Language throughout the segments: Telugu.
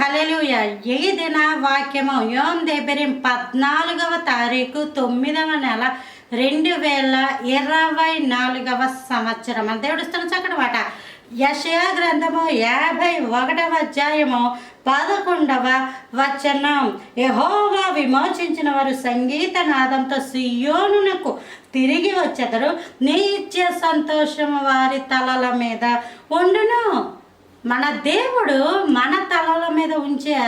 హల్లెలూయా. ఈ దిన వాక్యము యోం దేబెరిం 14వ తారీఖు 9వ నెల 2024 సంవత్సరం. మన దేవుడు ఇస్తున్న చక్కటి మాట యెషయా గ్రంథము 51వ అధ్యాయము 11వ వచనం. యెహోవా విమోచించిన వారు సంగీత నాదంతో సియోనునకు తిరిగి వచ్చెదరు, నిత్య సంతోషము వారి తలల మీద ఉండును. మన దేవుడు మన తలల మీద ఉంచే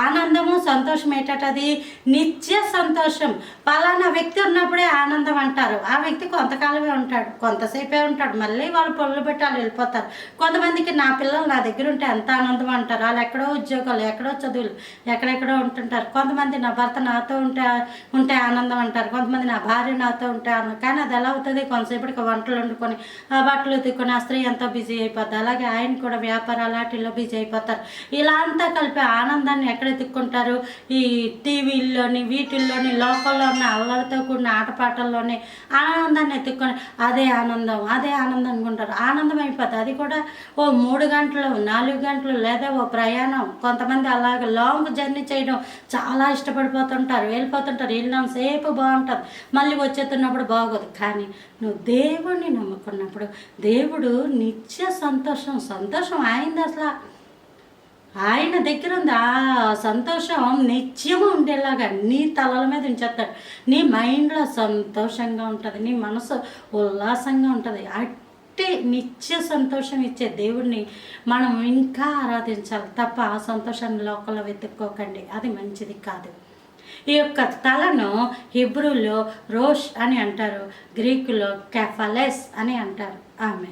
ఆనందము సంతోషం ఏంటది? నిత్య సంతోషం. పలానా వ్యక్తి ఉన్నప్పుడే ఆనందం అంటారు. ఆ వ్యక్తి కొంతకాలమే ఉంటాడు, కొంతసేపే ఉంటాడు, మళ్ళీ వాళ్ళు పనులు పెట్టి వాళ్ళు వెళ్ళిపోతారు. కొంతమందికి నా పిల్లలు నా దగ్గర ఉంటే ఎంత ఆనందం అంటారు. వాళ్ళు ఎక్కడో ఉద్యోగాలు, ఎక్కడో చదువులు, ఎక్కడెక్కడో ఉంటుంటారు. కొంతమంది నా భర్త నాతో ఉంటే ఆనందం అంటారు. కొంతమంది నా భార్య నాతో ఉంటే ఆనందం. కానీ అది ఎలా అవుతుంది? కొంతసేపటికి వంటలు వండుకొని బట్టలు ఉతుక్కొని ఆ స్త్రీ ఎంతో బిజీ అయిపోద్ది. అలాగే ఆయన కూడా వ్యాపారాలు వాటిల్లో బిజీ అయిపోతారు. ఇలా అంతా కలిపి ఆనందాన్ని ఎక్కడ ఎత్తుక్కుంటారు? ఈ టీవీల్లోని వీటిల్లోని లోకల్లో ఉన్న అల్లరితో కూడిన ఆటపాటల్లోనే ఆనందాన్ని ఎత్తుక్కొని అదే ఆనందం అనుకుంటారు. ఆనందం అయిపోతుంది. అది కూడా ఓ 3 గంటలు 4 గంటలు లేదా ఓ ప్రయాణం. కొంతమంది అలాగే లాంగ్ జర్నీ చేయడం చాలా ఇష్టపడిపోతుంటారు, వెళ్ళిపోతుంటారు. వెళ్ళినంతసేపు బాగుంటుంది, మళ్ళీ వచ్చేస్తున్నప్పుడు బాగోదు. కానీ నువ్వు దేవుడిని నమ్ముకున్నప్పుడు దేవుడు నిత్య సంతోషం అయింది. అసలు ఆయన దగ్గర ఉంది. ఆ సంతోషం నిత్యము ఉండేలాగా నీ తలల మీద ఉంచేస్తాడు. నీ మైండ్లో సంతోషంగా ఉంటుంది, నీ మనసు ఉల్లాసంగా ఉంటుంది. అట్టి నిత్య సంతోషం ఇచ్చే దేవుడిని మనం ఇంకా ఆరాధించాలి తప్ప ఆ సంతోషాన్ని లోకంలో వెతుక్కోకండి, అది మంచిది కాదు. ఈ యొక్క తలను హిబ్రూలో రోష్ అని అంటారు, గ్రీకులో కెఫలెస్ అని అంటారు. ఆమె